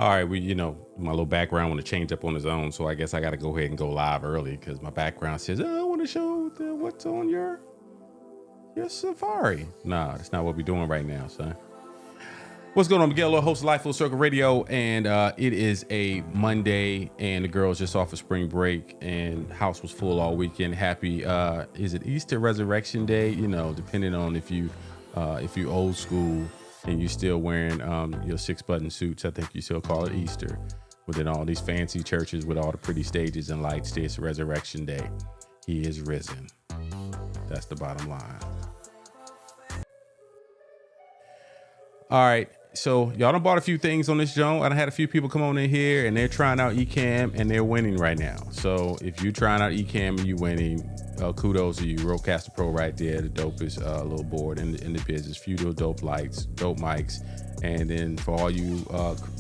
All right, my little background want to change up on its own, so I guess I got to go ahead and go live early because my background says, "Oh, I want to show what's on your Safari." Nah, that's not what we're doing right now, son. What's going on? Miguel, host of Life Full Circle Radio, and it is a Monday, and the girls just off of spring break, and house was full all weekend. Happy, is it Easter Resurrection Day? Depending on if you old school and you still wearing your 6-button suits, I think you still call it Easter. Within all these fancy churches with all the pretty stages and lights, it's Resurrection Day. He is risen. That's the bottom line. All right. So y'all done bought a few things on this joint. I done had a few people come on in here and they're trying out Ecamm and they're winning right now. So if you're trying out Ecamm and you winning, kudos to you. Rodecaster Pro right there, the dopest little board in the business. Few dope lights, dope mics. And then for all you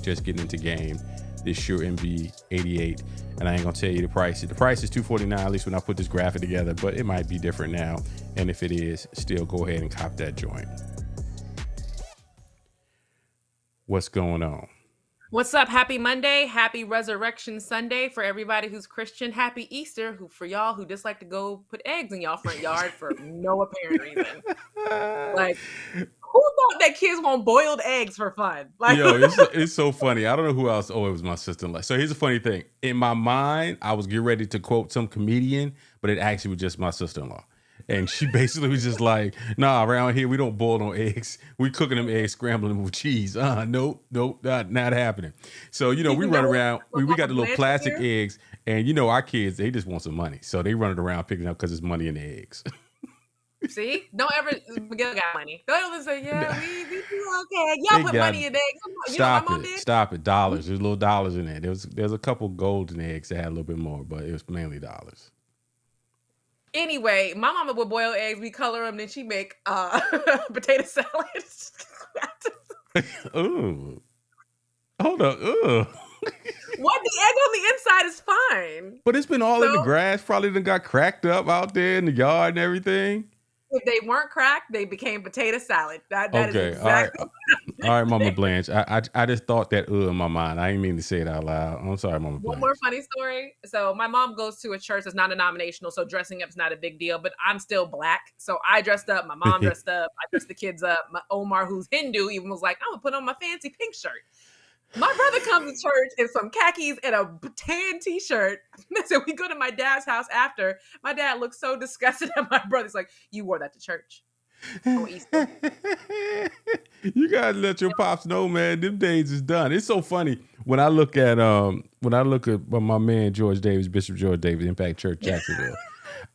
just getting into game, this Shure MV88. And I ain't gonna tell you the price. The price is $249, at least when I put this graphic together, but it might be different now. And if it is, still go ahead and cop that joint. What's going on? What's up? Happy Monday. Happy Resurrection Sunday for everybody who's Christian. Happy Easter for y'all who just like to go put eggs in y'all front yard for no apparent reason. Like, who thought that kids want boiled eggs for fun? Like, yo, it's so funny. I don't know who else. Oh, it was my sister-in-law. So here's a funny thing. In my mind, I was getting ready to quote some comedian, but it actually was just my sister-in-law. And she basically was just like, nah, around here, we don't boil no eggs. We cooking them eggs, scrambling them with cheese. Nope, not happening. So, we run around, we got the little plastic eggs, and our kids, they just want some money. So they run it around picking up because it's money in the eggs. See? Don't ever, Miguel got money. Don't ever say, we do okay. Y'all put money in eggs. Stop it. Dollars. There's little dollars in there. There's a couple golden eggs that had a little bit more, but it was mainly dollars. Anyway, my mama would boil eggs, we color them, then she make potato salad. Ooh. Hold up. Ugh. What? The egg on the inside is fine. But it's been all in the grass. Probably done got cracked up out there in the yard and everything. If they weren't cracked, they became potato salad. That okay. Is exactly all right, Mama Blanche. I just thought that in my mind. I didn't mean to say it out loud. I'm sorry, Mama Blanche. One more funny story. So my mom goes to a church that's non-denominational, so dressing up is not a big deal. But I'm still black, so I dressed up. My mom dressed up. I dressed the kids up. My Omar, who's Hindu, even was like, "I'm gonna put on my fancy pink shirt." My brother comes to church in some khakis and a tan t-shirt. So we go to my dad's house after. My dad looks so disgusted at my brother. He's like, "You wore that to church on Easter." You gotta let your pops know, man. Them days is done. It's so funny when I look at my man George Davis, Bishop George Davis, Impact Church, Jacksonville,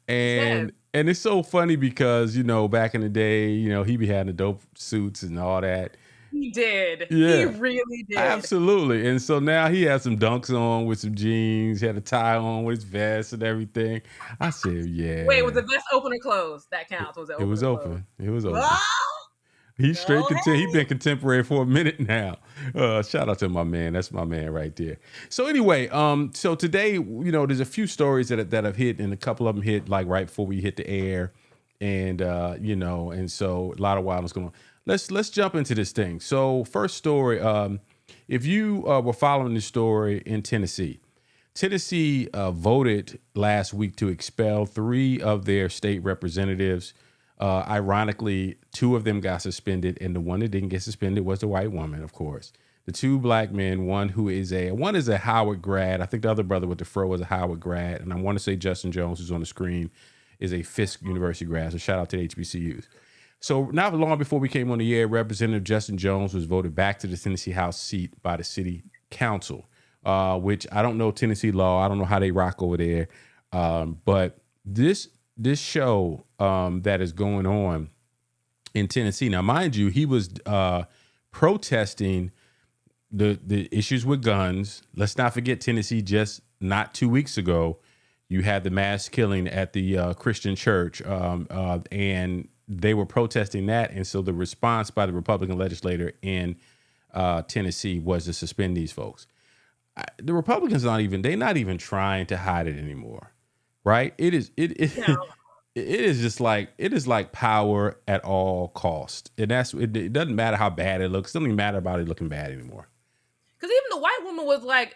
and it's so funny because back in the day, he be having the dope suits and all that. He did. Yeah. He really did. Absolutely. And so now he has some dunks on with some jeans. He had a tie on with his vest and everything. I said, yeah. Wait, was the vest open or closed? That counts. It was open. It was open. Oh! He's straight He's been contemporary for a minute now. Shout out to my man. That's my man right there. So anyway, so today, there's a few stories that have hit, and a couple of them hit like right before we hit the air. And and so a lot of wild is going on. Let's jump into this thing. So first story, if you were following the story in Tennessee voted last week to expel 3 of their state representatives. Ironically, 2 of them got suspended, and the one that didn't get suspended was the white woman, of course. The 2 black men, one is a Howard grad. I think the other brother with the fro was a Howard grad, and I want to say Justin Jones, who's on the screen, is a Fisk University grad. So shout out to the HBCUs. So not long before we came on the air, Representative Justin Jones was voted back to the Tennessee House seat by the city council, which I don't know Tennessee law. I don't know how they rock over there. But this show that is going on in Tennessee. Now, mind you, he was protesting the issues with guns. Let's not forget Tennessee just not 2 weeks ago. You had the mass killing at the Christian church and they were protesting that. And so the response by the Republican legislator in Tennessee was to suspend these folks. The Republicans they're not even trying to hide it anymore. Right. It is just like power at all cost. And it doesn't matter how bad it looks. It doesn't even matter about it looking bad anymore. Because even the white woman was like,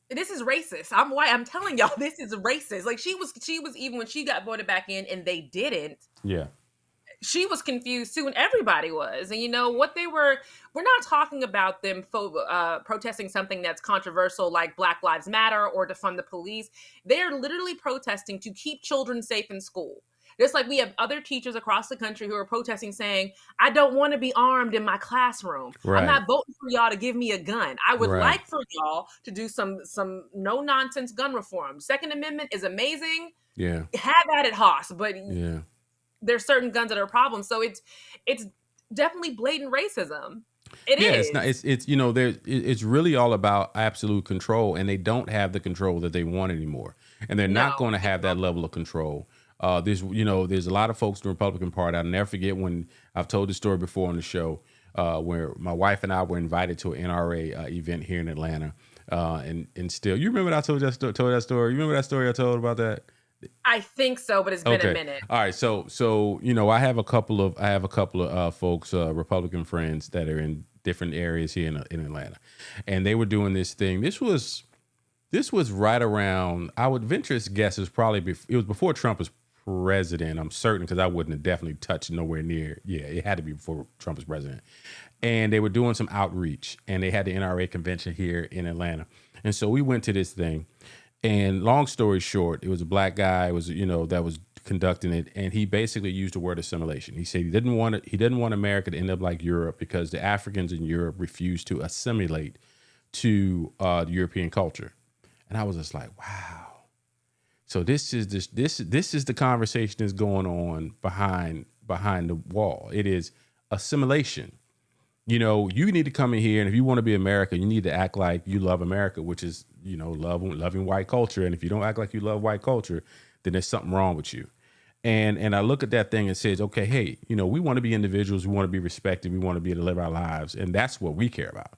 this is racist. I'm white. I'm telling y'all, this is racist. Like she was even when she got voted back in and they didn't. Yeah. She was confused too, and everybody was. And what we're not talking about them protesting something that's controversial like Black Lives Matter or defund the police. They're literally protesting to keep children safe in school. Just like we have other teachers across the country who are protesting saying, I don't want to be armed in my classroom. Right. I'm not voting for y'all to give me a gun. I would Right. like for y'all to do some no-nonsense gun reform. Second Amendment is amazing. Yeah. Have at it, Hoss. But Yeah. there's certain guns that are a problem. So it's definitely blatant racism. It is. It's really all about absolute control, and they don't have the control that they want anymore. And they're not going to have that level of control. There's a lot of folks in the Republican Party. I'll never forget when I've told this story before on the show, where my wife and I were invited to an NRA event here in Atlanta. And still, you remember I told that story? You remember that story I told about that? I think so, but it's been a minute. All right. So I have a couple of folks, Republican friends that are in different areas here in Atlanta, and they were doing this thing. This was right around, I would venture to guess it was before Trump was president. I'm certain, because I wouldn't have definitely touched nowhere near. Yeah, it had to be before Trump was president. And they were doing some outreach, and they had the NRA convention here in Atlanta. And so we went to this thing. And long story short, it was a black guy that was conducting it, and he basically used the word assimilation. He said he didn't want America to end up like Europe because the Africans in Europe refused to assimilate to the European culture. And I was just like, wow. So this is the conversation that's going on behind the wall. It is assimilation. You need to come in here, and if you want to be America, you need to act like you love America, which is, loving white culture. And if you don't act like you love white culture, then there's something wrong with you. And I look at that thing and says, okay, hey, we want to be individuals, we want to be respected, we want to be able to live our lives, and that's what we care about.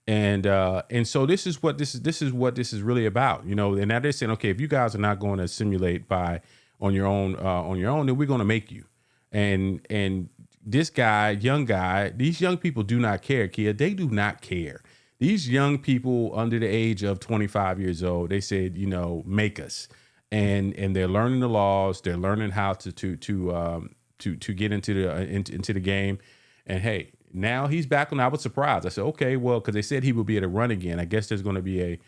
And so this is what this is really about, And now they're saying, okay, if you guys are not going to assimilate on your own, then we're going to make you. And this guy, young guy, these young people do not care, kid. They do not care. These young people under the age of 25 years old, they said, make us. And they're learning the laws. They're learning how to get into the game. And hey, now he's back on. I was surprised. I said, okay, well, because they said he would be able to run again. I guess there was going to be a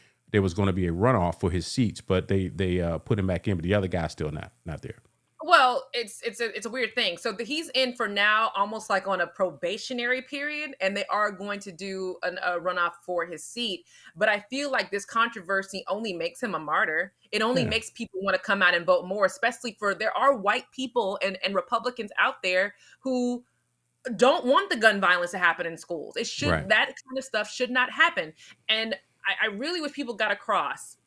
runoff for his seats, but they put him back in. But the other guy's still not there. Well, it's a weird thing. So he's in for now, almost like on a probationary period, and they are going to do a runoff for his seat. But I feel like this controversy only makes him a martyr. It only makes people want to come out and vote more, especially there are white people and Republicans out there who don't want the gun violence to happen in schools. That kind of stuff should not happen. And I really wish people got across.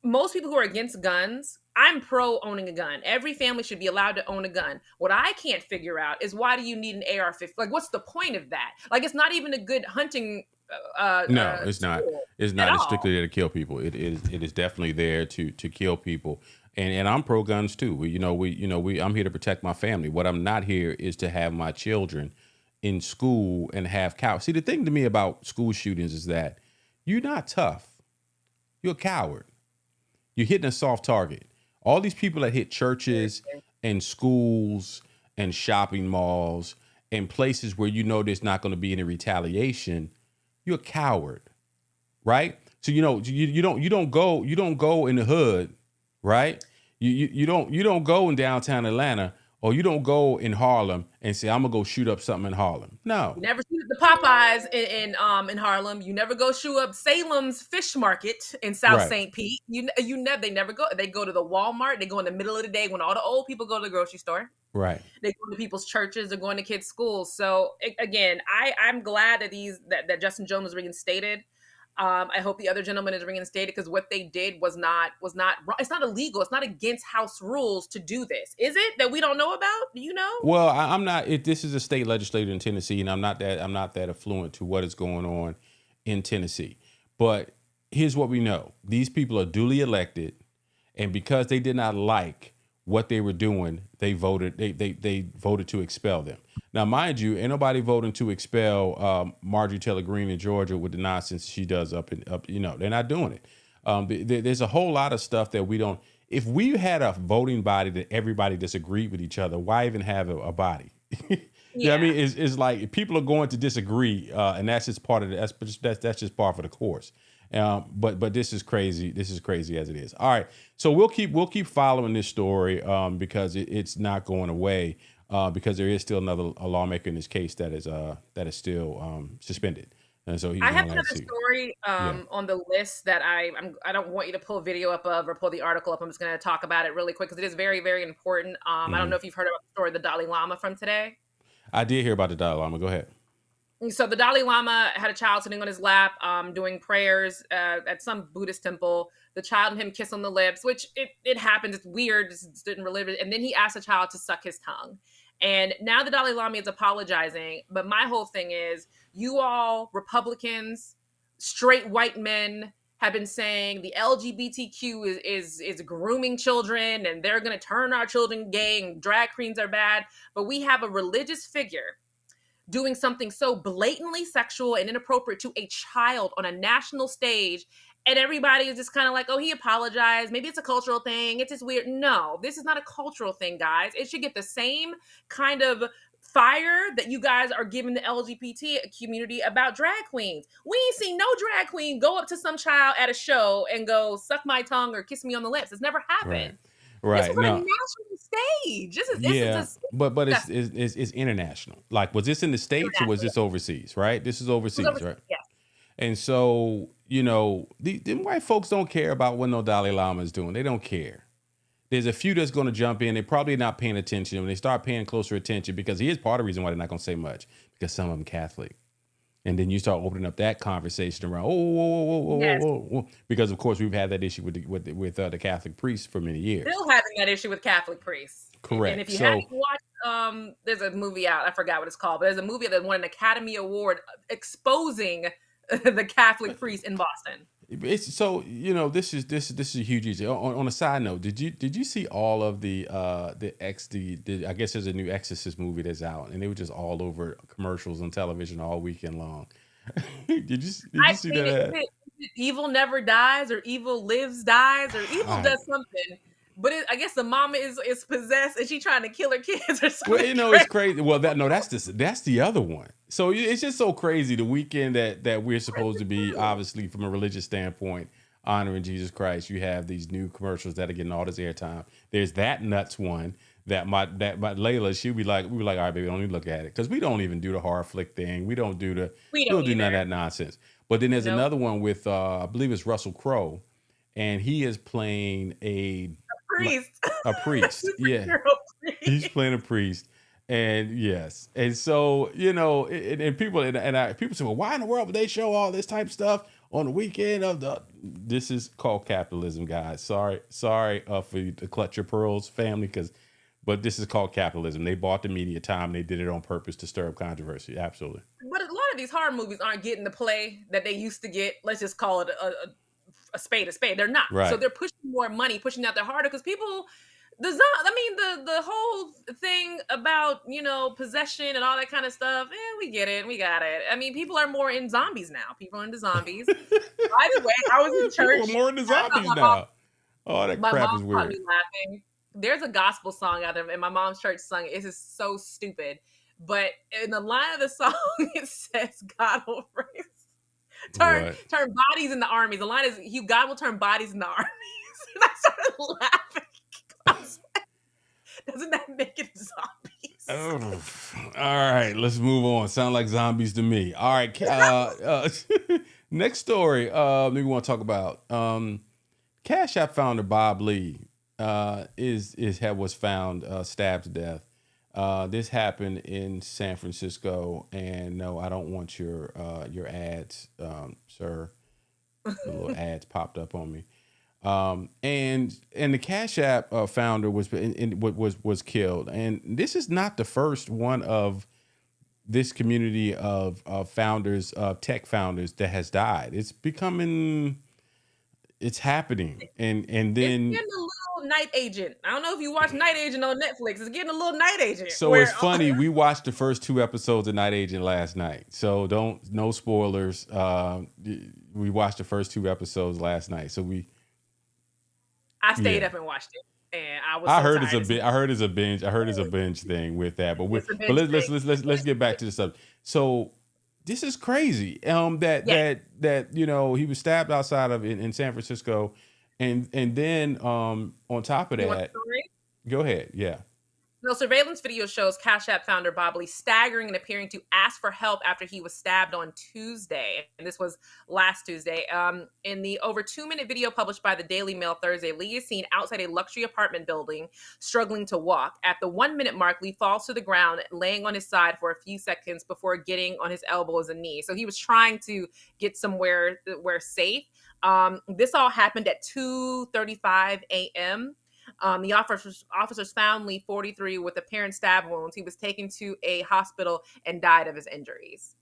Most people who are against guns, I'm pro owning a gun. Every family should be allowed to own a gun. What I can't figure out is, why do you need an AR-15? Like, what's the point of that? Like, it's not even a good hunting. No, it's not. It's not. It's strictly there to kill people. It is definitely there to kill people. And I'm pro guns too. I'm here to protect my family. What I'm not here is to have my children in school and have cowards. See, the thing to me about school shootings is that you're not tough. You're a coward. You're hitting a soft target. All these people that hit churches and schools and shopping malls and places where there's not going to be any retaliation, you're a coward, right? So you don't go in the hood, right? You don't go in downtown Atlanta, or you don't go in Harlem and say, I'm gonna go shoot up something in Harlem. No. You never shoot the Popeyes in Harlem. You never go shoot up Salem's Fish Market in South St. Pete. They never go. They go to the Walmart. They go in the middle of the day when all the old people go to the grocery store. Right. They go to people's churches. They're going to kids' schools. So again, I'm glad that Justin Jones was reinstated. I hope the other gentleman is reinstated, because what they did was not it's not illegal. It's not against house rules to do this. Is it, that we don't know about? Do you know? Well, I'm not. This is a state legislator in Tennessee, and I'm not that affluent to what is going on in Tennessee. But here's what we know: these people are duly elected, and because they did not like what they were doing, they voted to expel them. Now, mind you, ain't nobody voting to expel Marjorie Taylor Greene in Georgia with the nonsense she does up. They're not doing it. There's a whole lot of stuff that we don't. If we had a voting body that everybody disagreed with each other, why even have a body? Yeah, I mean, it's like people are going to disagree, and that's just part of the, that's just part of the course. But this is crazy. This is crazy as it is. All right, so we'll keep following this story because it's not going away because there is still a lawmaker in this case that is still suspended, and so he's I have gonna another see. story on the list that I don't want you to pull a video up of or pull the article up. I'm just going to talk about it really quick because it is very, very important. I don't know if you've heard about the story of the Dalai Lama from today. I did hear about the Dalai Lama. Go ahead. So the Dalai Lama had a child sitting on his lap doing prayers at some Buddhist temple. The child and him kiss on the lips, which it happens. It's weird. Just didn't relive it. And then he asked the child to suck his tongue. And now the Dalai Lama is apologizing. But my whole thing is, you all Republicans, straight white men, have been saying the LGBTQ is grooming children and they're going to turn our children gay and drag queens are bad. But we have a religious figure doing something so blatantly sexual and inappropriate to a child on a national stage. And everybody is just kind of like, oh, he apologized. Maybe it's a cultural thing. It's just weird. No, this is not a cultural thing, guys. It should get the same kind of fire that you guys are giving the LGBT community about drag queens. We ain't seen no drag queen go up to some child at a show and go, suck my tongue or kiss me on the lips. It's never happened. Right. This was on a national stage. But it's international. Like, was this in the States or was this overseas? Right. This is overseas, right? Yeah. And so, the white folks don't care about what no Dalai Lama is doing. They don't care. There's a few that's going to jump in. They're probably not paying attention. When they start paying closer attention, because here's part of the reason why they're not going to say much, because some of them Catholic. And then you start opening up that conversation around, whoa. Because, of course, we've had that issue with the Catholic priests for many years. Still having that issue with Catholic priests. Correct. And if you haven't watched, there's a movie out, I forgot what it's called, but there's a movie that won an Academy Award exposing the Catholic priest in Boston. It's so this is a huge issue. On a side note, did you see all of the I guess there's a new Exorcist movie that's out, and they were just all over commercials on television all weekend long. did you see that? Is it evil never dies, or evil lives dies, or evil does something? But I guess the mama is possessed and she trying to kill her kids or something. Well, it's crazy. Well, that's the other one. So it's just so crazy. The weekend that we're supposed to be, obviously from a religious standpoint, honoring Jesus Christ. You have these new commercials that are getting all this airtime. There's that nuts one that my Layla, we were like, all right, baby, don't even look at it, because we don't even do the horror flick thing. We don't do none of that nonsense. But then there's another one with I believe it's Russell Crowe, and he is playing a priest. Yeah, he's playing a priest. And yes, and so and people people say, well, why in the world would they show all this type of stuff on the weekend of the? This is called capitalism, guys. Sorry for you to clutch your pearls, family, but this is called capitalism. They bought the media time. They did it on purpose to stir up controversy. Absolutely. But a lot of these horror movies aren't getting the play that they used to get. Let's just call it a spade a spade. They're not. Right. So they're pushing more money, pushing out there harder, because people. The whole thing about possession and all that kind of stuff. We get it, we got it. I mean, people are more in zombies now. People are into zombies. By the way, I was in church. People are more into zombies now. Oh, that crap is weird. Me laughing. There's a gospel song out there, and my mom's church sung it. It's just so stupid. But in the line of the song, it says, "God will turn bodies into armies." The line is, "God will turn bodies into armies." And I started laughing. Doesn't that make it zombies? Oh, all right, let's move on. Sound like zombies to me. All right, next story. We want to talk about CashApp founder Bob Lee was found stabbed to death. This happened in San Francisco, and no, I don't want your ads, sir. The little ads popped up on me. And the CashApp founder was killed, and this is not the first one of this community of founders, of tech founders, that has died. It's happening, and then it's getting a little Night Agent. I don't know if you watch Night Agent on Netflix. It's getting a little Night Agent. So it's funny. We watched the first 2 episodes of Night Agent last night. So no spoilers. We watched the first 2 episodes last night. So I stayed up and watched it. And I heard it's a binge. I heard it's a binge thing with that. But let's get back to the subject. So this is crazy. That he was stabbed outside of in San Francisco, and then on top of that, go ahead. Yeah. No, surveillance video shows CashApp founder Bob Lee staggering and appearing to ask for help after he was stabbed on Tuesday. And this was last Tuesday. In the over 2-minute video published by the Daily Mail Thursday, Lee is seen outside a luxury apartment building, struggling to walk. At the 1-minute mark, Lee falls to the ground, laying on his side for a few seconds before getting on his elbows and knees. So he was trying to get somewhere safe. This all happened at 2:35 a.m. The officers found Lee, 43, with apparent stab wounds. He was taken to a hospital and died of his injuries.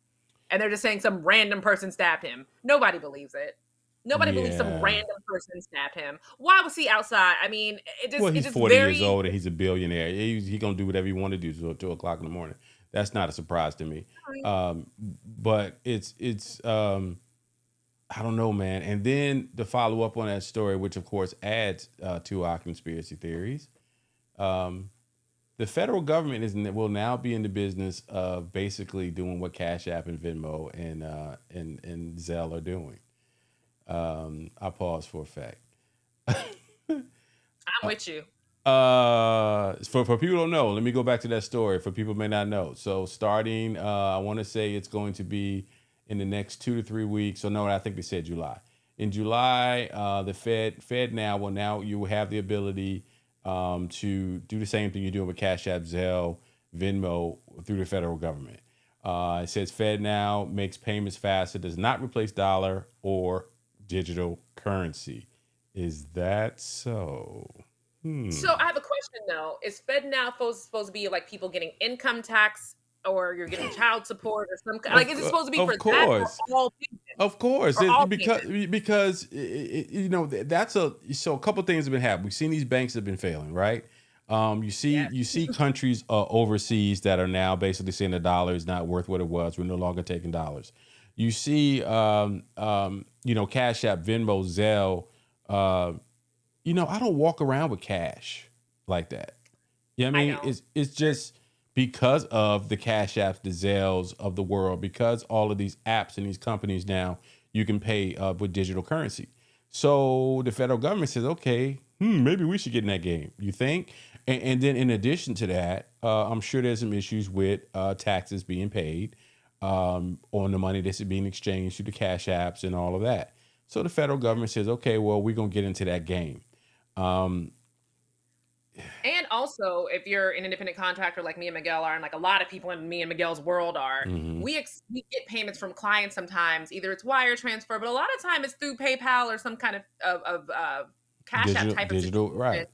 And they're just saying some random person stabbed him. Nobody believes it. Nobody believes some random person stabbed him. Why was he outside? I mean, he's 40 years old and he's a billionaire. He's going to do whatever he want to do till 2 o'clock in the morning. That's not a surprise to me. But it's I don't know, man. And then to follow up on that story, which of course adds to our conspiracy theories, the federal government will now be in the business of basically doing what CashApp and Venmo and Zelle are doing. I'll pause for effect. I'm with you. For people who don't know, let me go back to that story for people who may not know. So starting, I want to say it's going to be in the next 2 to 3 weeks. So no, I think they said July. In July, the FedNow you will have the ability to do the same thing you're doing with CashApp, Zelle, Venmo through the federal government. It says FedNow makes payments faster, does not replace dollar or digital currency. Is that so? So I have a question though. Is FedNow supposed to be like people getting income tax, or you're getting child support or some like? Is it supposed to be for that or all payments? Of course, because that's so a couple things have been happening. We've seen these banks have been failing, right? You see countries overseas that are now basically saying the dollar is not worth what it was. We're no longer taking dollars. You see, CashApp, Venmo, Zelle. I don't walk around with cash like that. I mean, it's just because of the Cash Apps, the Zelles of the world, because all of these apps and these companies now, you can pay with digital currency. So the federal government says, okay, maybe we should get in that game. You think? And then in addition to that, I'm sure there's some issues with taxes being paid on the money that's being exchanged through the Cash Apps and all of that. So the federal government says, okay, well, we're going to get into that game. And also, if you're an independent contractor like me and Miguel are, and like a lot of people in me and Miguel's world are, we get payments from clients sometimes. Either it's wire transfer, but a lot of time it's through PayPal or some kind of Cash App type of digital, right,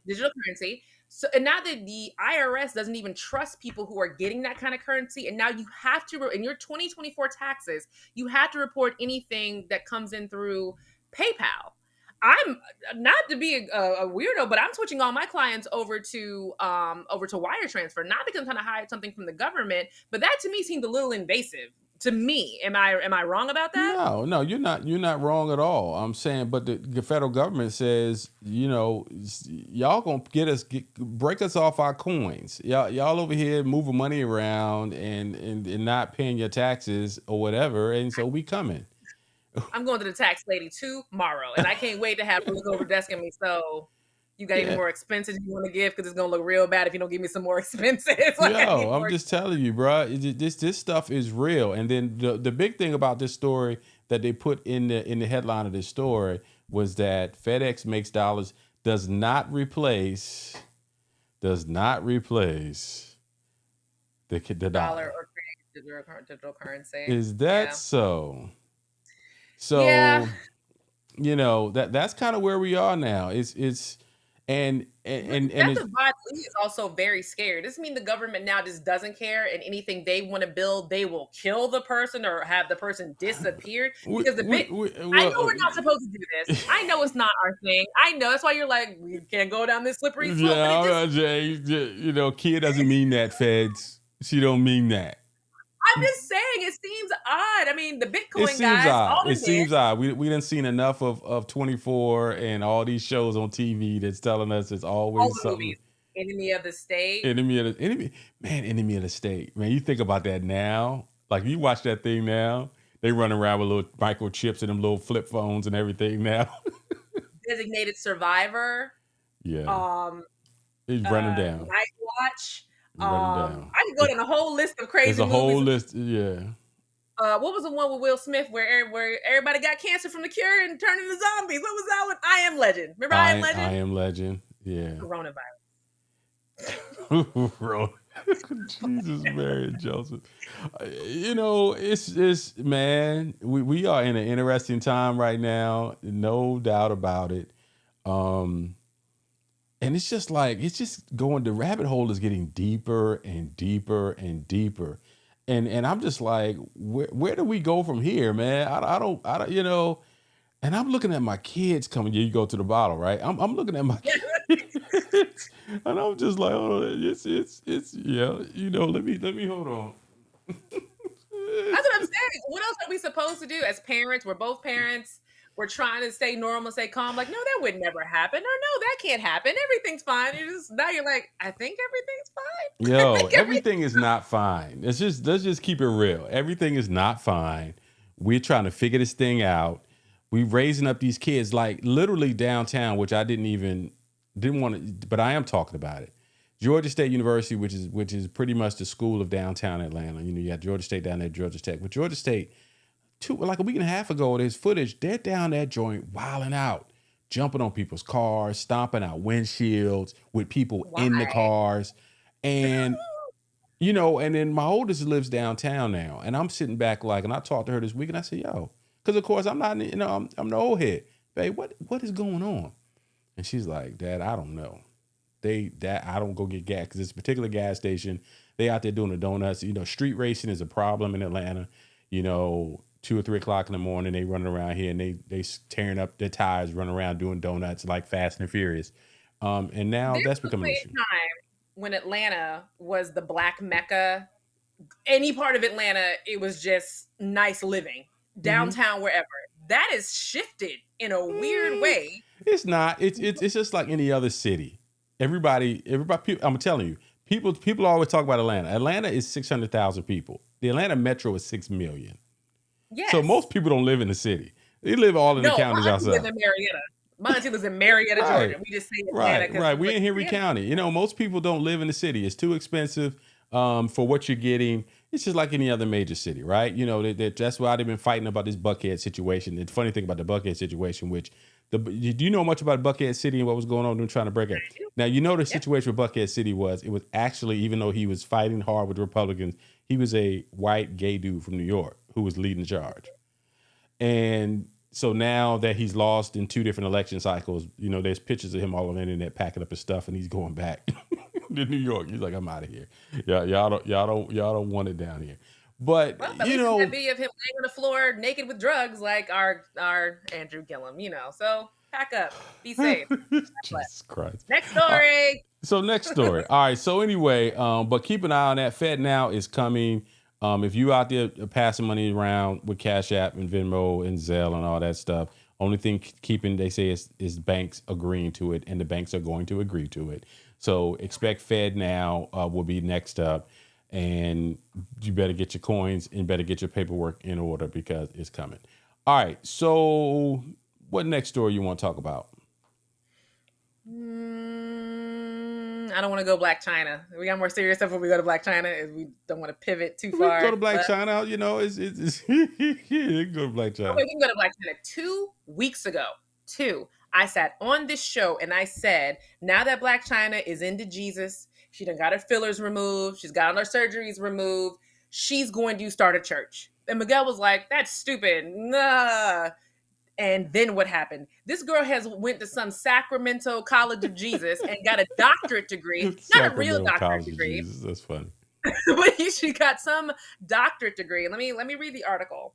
digital currency. So, and now that the IRS doesn't even trust people who are getting that kind of currency, and now you have to, in your 2024 taxes, you have to report anything that comes in through PayPal. I'm not to be a weirdo, but I'm switching all my clients over to wire transfer, not because I'm trying to hide something from the government, but that to me seemed a little invasive. To me, am I wrong about that? No, you're not wrong at all. I'm saying, but the federal government says, y'all gonna break us off our coins. Y'all over here moving money around and not paying your taxes or whatever, and so we coming. I'm going to the tax lady tomorrow, and I can't wait to have her look over the desk at me. So, you got any more expenses you want to give? Because it's going to look real bad if you don't give me some more expenses. I'm just telling you, bro. This stuff is real. And then the big thing about this story that they put in the headline of this story was that FedEx makes dollars does not replace the dollar or digital currency. Is that so? So, that's kind of where we are now. It's And That's it's a Biden is also very scared. This means the government now just doesn't care, and anything they want to build, they will kill the person or have the person disappeared. Because the bit, I know we're not supposed to do this. I know it's not our thing. I know that's why you're like, we can't go down this slippery slope. But it just, Jay, Kia doesn't mean that, feds. She don't mean that. I'm just saying, it seems odd. I mean, the It Bitcoin seems guys, odd. all It in there, seems odd. We done seen enough of 24 and all these shows on TV that's telling us it's all always the something. movies, enemy of the state. Enemy of the enemy of the state. Man, you think about that now. Like you watch that thing now, they run around with little microchips and them little flip phones and everything now. Designated survivor. Yeah, Um, he's running down. Night Watch. Running down. I can go down a whole list of crazy There's a movies. whole list. Yeah. What was the one with Will Smith where everybody got cancer from the cure and turned into zombies? What was that one? I Am Legend. Remember I Am Legend? I Am Legend. Yeah. Coronavirus. Jesus, Mary and Joseph. It's man. We are in an interesting time right now, no doubt about it. And it's just going. The rabbit hole is getting deeper and deeper and deeper. And I'm just like, where do we go from here, man? I don't, and I'm looking at my kids coming. You go to the bottle, right? I'm looking at my kids, and I'm just like, oh, it's let me hold on. That's what I'm saying. What else are we supposed to do as parents? We're both parents. We're trying to stay normal, stay calm. Like, no, that would never happen. Or no, that can't happen. Everything's fine. Now you're like, I think everything's fine. Yo, everything is not fine. Let's just keep it real. Everything is not fine. We're trying to figure this thing out. We raising up these kids like literally downtown, which I didn't want to, but I am talking about it. Georgia State University, which is pretty much the school of downtown Atlanta. You got Georgia State down there, Georgia Tech. But Georgia State, like a week and a half ago, there's footage. They're down that joint wilding out, jumping on people's cars, stomping out windshields with people in the cars. And, and then my oldest lives downtown now. And I'm sitting back and I talked to her this week and I said, yo, because of course I'm not, I'm the old head. Babe, what is going on? And she's like, Dad, I don't know. I don't go get gas because it's a particular gas station. They out there doing the donuts. Street racing is a problem in Atlanta. 2 or 3 o'clock in the morning, they running around here and they tearing up their tires, running around doing donuts like Fast and Furious. And now that's becoming an issue. Time when Atlanta was the Black Mecca, any part of Atlanta, it was just nice living. Downtown, wherever. That is shifted in a weird way. It's not. It's just like any other city. Everybody. I'm telling you, people always talk about Atlanta. Atlanta is 600,000 people. The Atlanta metro is 6 million. Yes. So most people don't live in the city. They live all in the counties outside. Live in Marietta. My auntie lives in Marietta, Georgia. We just say Atlanta. Right. We in Henry County. Most people don't live in the city. It's too expensive for what you're getting. It's just like any other major city, right? That's why they've been fighting about this Buckhead situation. The funny thing about the Buckhead situation, do you know much about Buckhead City and what was going on them trying to break it? Now, the situation with Buckhead City it was actually, even though he was fighting hard with Republicans, he was a white gay dude from New York who was leading the charge. And so now that he's lost in 2 different election cycles, there's pictures of him all on the internet packing up his stuff and he's going back to New York. He's like, I'm out of here. Y'all don't want it down here. But that video of him laying on the floor naked with drugs, like our Andrew Gillum, So pack up, be safe. Jesus Christ. Next story. Next story. All right. So anyway, but keep an eye on that. FedNow is coming. If you out there passing money around with CashApp and Venmo and Zelle and all that stuff, only thing they say is banks agreeing to it, and the banks are going to agree to it. So expect FedNow will be next up. And you better get your coins and better get your paperwork in order because it's coming. All right. So what next story you want to talk about? I don't want to go Black Chyna. We got more serious stuff when we go to Black Chyna. We don't want to pivot too far. We can go to Black Chyna. It's you can go to Black Chyna. We can go to Black Chyna. 2 weeks ago, I sat on this show and I said, now that Black Chyna is into Jesus, she done got her fillers removed. She's got all her surgeries removed. She's going to start a church. And Miguel was like, that's stupid. Nah. And then what happened? This girl went to some Sacramento College of Jesus and got a doctorate degree, not a real Sacramento doctorate College of degree, Jesus. That's funny. but she got some doctorate degree. Let me read the article.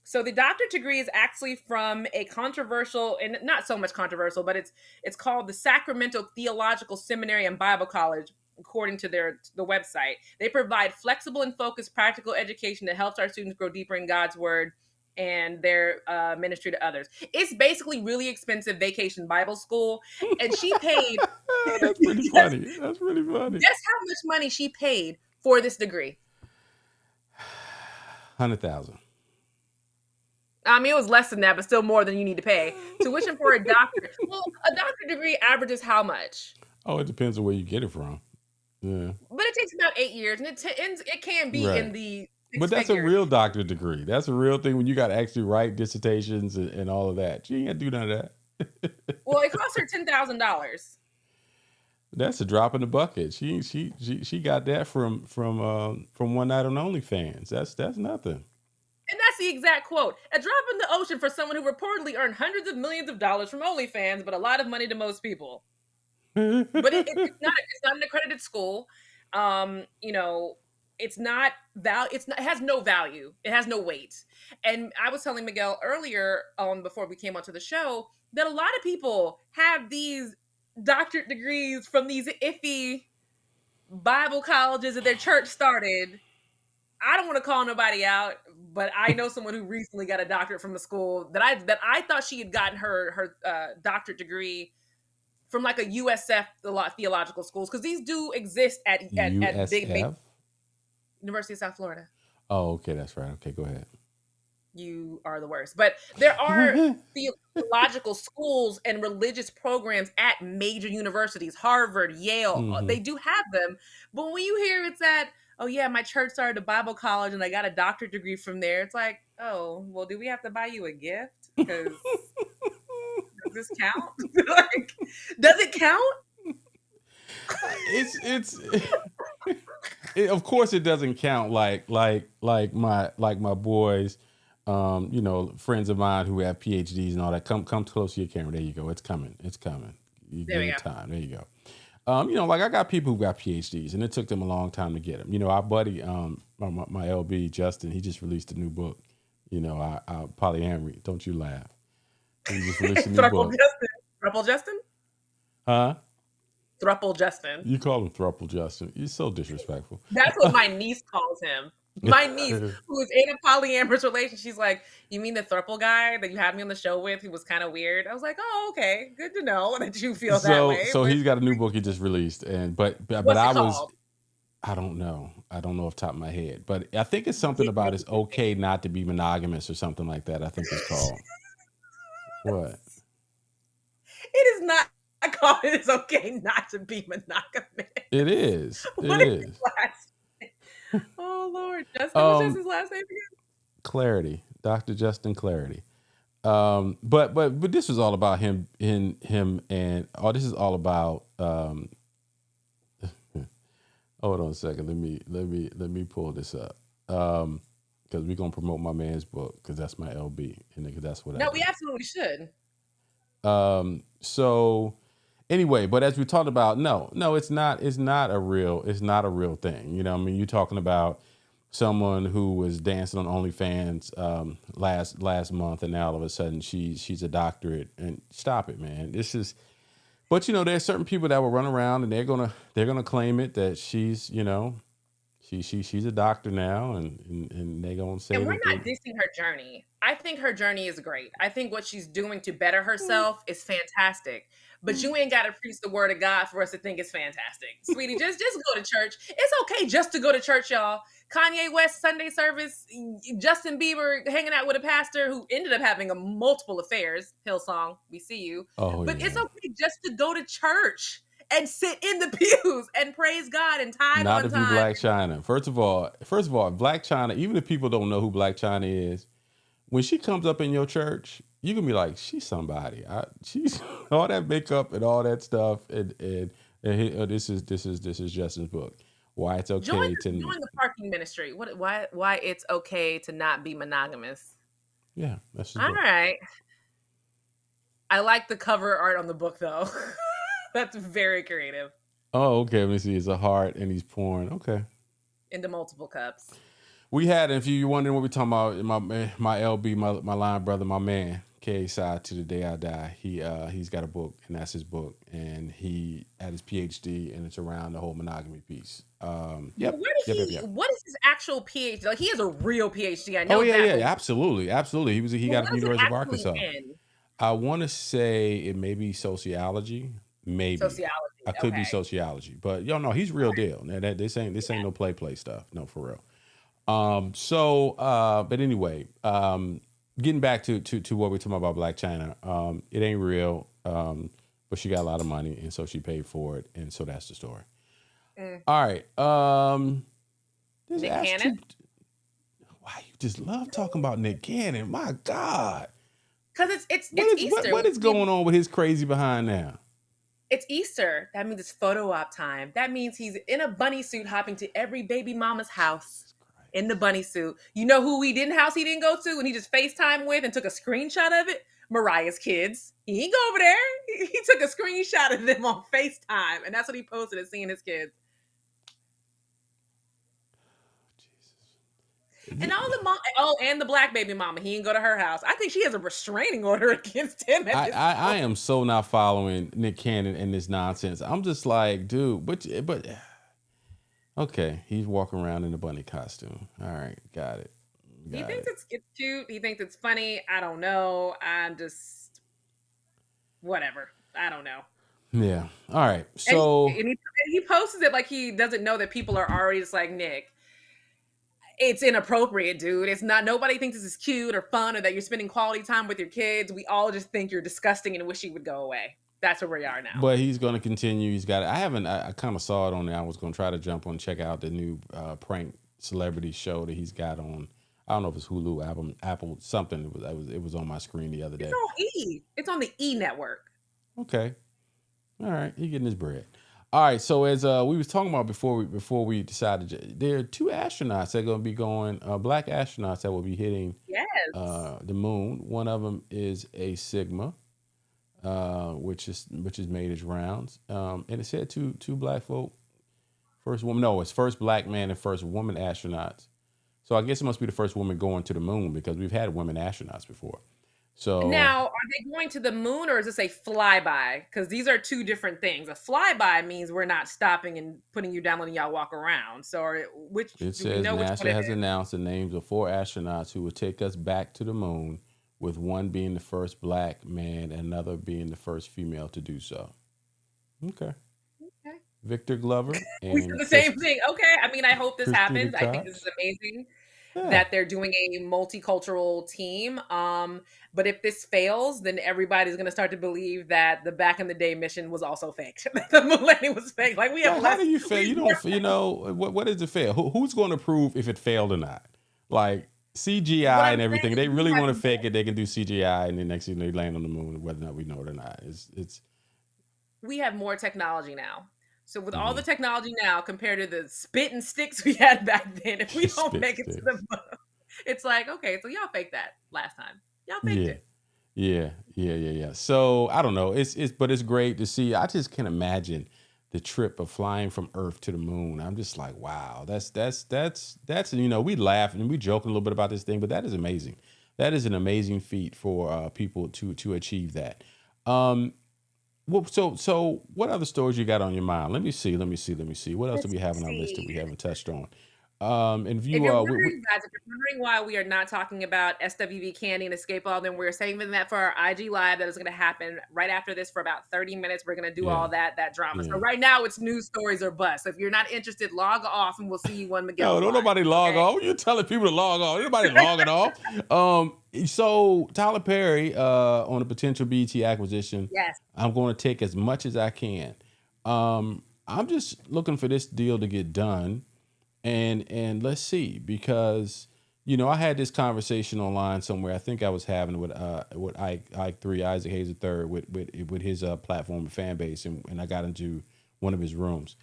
So the doctorate degree is actually from a controversial, and not so much controversial, but it's called the Sacramento Theological Seminary and Bible College, according to the website. They provide flexible and focused practical education that helps our students grow deeper in God's word and their ministry to others. It's basically really expensive vacation Bible school, and she paid. That's pretty funny. That's really funny. Guess how much money she paid for this degree? 100,000. I mean, it was less than that, but still more than you need to pay. Tuition for a doctorate. Well, a doctorate degree averages how much? Oh, it depends on where you get it from. Yeah. But it takes about 8 years, and it can be in the. But that's a real doctorate degree. That's a real thing when you got to actually write dissertations and all of that. You ain't got to do none of that. Well, it cost her $10,000. That's a drop in the bucket. She got that from one night on OnlyFans. That's nothing. And that's the exact quote. A drop in the ocean for someone who reportedly earned hundreds of millions of dollars from OnlyFans, but a lot of money to most people. But it's not an accredited school. It has no value. It has no weight. And I was telling Miguel earlier, before we came onto the show, that a lot of people have these doctorate degrees from these iffy Bible colleges that their church started. I don't want to call nobody out, but I know someone who recently got a doctorate from a school that I thought she had gotten her doctorate degree from like a USF theological schools, because these do exist at big University of South Florida. Oh, okay, that's right. Okay, go ahead. You are the worst. But there are theological schools and religious programs at major universities, Harvard, Yale. Mm-hmm. They do have them. But when you hear it's at, oh yeah, my church started a Bible college and I got a doctorate degree from there, it's like, oh, well, do we have to buy you a gift? Because does this count? Like, does it count? Of course it doesn't count like my boys, friends of mine who have PhDs and all that. Come close to your camera. There you go. It's coming. You give it time. There you go. Like I got people who got PhDs and it took them a long time to get them. Our buddy, my LB Justin, he just released a new book. Our polyamory. Don't you laugh. He just released a new book. Thruple Justin? Huh? Thruple Justin. You call him Thruple Justin. You're so disrespectful. That's what my niece calls him. My niece, who is in a polyamorous relationship, she's like, you mean the thruple guy that you had me on the show with who was kind of weird? I was like, oh, okay. Good to know that you feel that way. So he's got a new book he just released. But I don't know. I don't know off the top of my head. But I think it's something about it's okay not to be monogamous or something like that. I think it's called. What? It is not called It's Okay Not to Be Monogamous. It is. It is. Oh Lord, Justin, what's his last name again? Clarity, Dr. Justin Clarity. But this was all about him, and this is all about. Hold on a second. Let me pull this up. Because we're gonna promote my man's book because that's my LB, and that's what. No, we absolutely should. So. Anyway, but as we talked about, no, it's not a real thing. You're talking about someone who was dancing on OnlyFans last month, and now all of a sudden she's a doctorate. And stop it, man. But there's certain people that will run around and they're gonna claim it that she's she's a doctor now, and they're gonna say. And we're not dissing her journey. I think her journey is great. I think what she's doing to better herself is fantastic. But you ain't got to preach the word of God for us to think it's fantastic. Sweetie, just go to church. It's okay just to go to church, y'all. Kanye West Sunday service, Justin Bieber hanging out with a pastor who ended up having multiple affairs. Hillsong, we see you. Oh, but yeah. It's okay just to go to church and sit in the pews and praise God and tithe Not on if time. you Black Chyna. First of all, Black Chyna, even if people don't know who Black Chyna is, when she comes up in your church, you can be like, she's somebody. She's all that makeup and all that stuff. And this is Justin's book. Why it's okay join the parking ministry. Why it's okay to not be monogamous? Yeah, that's his All book. right. I like the cover art on the book though. That's very creative. Oh, okay. Let me see. It's a heart and he's pouring. Okay. Into multiple cups. We had, if you're wondering what we're talking about, my LB, my line brother, my man, K side to the day I die. He's got a book, and that's his book, and he had his PhD, and it's around the whole monogamy piece. But where did Yep. what is his actual PhD? Like he has a real PhD. I Oh know yeah, that, but absolutely. He what got it from is the it University of actually Arkansas. in? I want to say it may be sociology, maybe. Sociology. I could be Okay. sociology, but y'all know he's real deal. Now that this ain't no play stuff. No, for real. But anyway, getting back to what we're talking about Black China, it ain't real. But she got a lot of money, and so she paid for it, and so that's the story. All right. Nick Cannon? Why you just love talking about Nick Cannon? My God. Because it's Easter. What is going on with his crazy behind now? It's Easter. That means it's photo op time. That means he's in a bunny suit hopping to every baby mama's house in the bunny suit. You know who he didn't go to and he just FaceTime with and took a screenshot of it? Mariah's kids. He didn't go over there. He took a screenshot of them on FaceTime. And that's what he posted as seeing his kids. And all the and the black baby mama. He didn't go to her house. I think she has a restraining order against him. I am so not following Nick Cannon and this nonsense. I'm just like, dude, but okay, he's walking around in a bunny costume. All right, got it. He thinks it's cute. He thinks it's funny. I don't know. I'm just whatever. I don't know. Yeah. All right. So and he posts it like he doesn't know that people are already just like, Nick, it's inappropriate, dude. It's not. Nobody thinks this is cute or fun or that you're spending quality time with your kids. We all just think you're disgusting and wish you would go away. That's where we are now. But he's going to continue. He's got it. I kind of saw it on there. I was going to try to jump on and check out the new prank celebrity show that he's got on. I don't know if it's Hulu, Apple, something. It was on my screen the other day. It's on E. It's on the E network. Okay. All right. He's getting his bread. All right. So as we was talking about before we decided, there are 2 astronauts that are going to be going, black astronauts that will be hitting the moon. One of them is a Sigma, which is made its rounds. And it said two black folk, first woman. No, it's first black man and first woman astronauts. So I guess it must be the first woman going to the moon because we've had women astronauts before. So now, are they going to the moon or is this a flyby? Because these are 2 different things. A flyby means we're not stopping and putting you down, letting y'all walk around. So, it says NASA has announced the names of 4 astronauts who will take us back to the moon, with one being the first black man and another being the first female to do so. Okay. Victor Glover. We said the same thing. Okay. I mean, I hope this happens. I think this is amazing that they're doing a multicultural team. But if this fails, then everybody's going to start to believe that the back in the day mission was also fake. The moon landing was fake. Like we have. How do you fail? You don't. You know what is it fail? Who's going to prove if it failed or not? Like CGI and everything. They really want to fake it. They can do CGI, and then next thing they land on the moon, whether or not we know it or not. It's. We have more technology now. So with all the technology now compared to the spit and sticks we had back then, if we don't make it to the moon, it's like, okay, so y'all faked that last time. Y'all faked it. Yeah. So I don't know. But it's great to see. I just can't imagine the trip of flying from Earth to the moon. I'm just like, wow, that's we laugh and we joke a little bit about this thing, but that is amazing. That is an amazing feat for people to achieve that. Well, so what other stories you got on your mind? Let me see. What else do we have on our list that we haven't touched on? If you're wondering why we are not talking about SWV Candy and Escape All, then we're saving that for our IG live that is going to happen right after this for about 30 minutes. We're going to do all that drama. So right now it's news stories or bust. So if you're not interested, log off and we'll see you when Miguel. No, don't nobody log off. You're telling people to log off. Nobody logging off. So Tyler Perry on a potential BET acquisition. Yes. I'm going to take as much as I can. I'm just looking for this deal to get done. And let's see, because I had this conversation online somewhere. I think I was having with Isaac Hayes III with his platform and fan base, and I got into one of his rooms.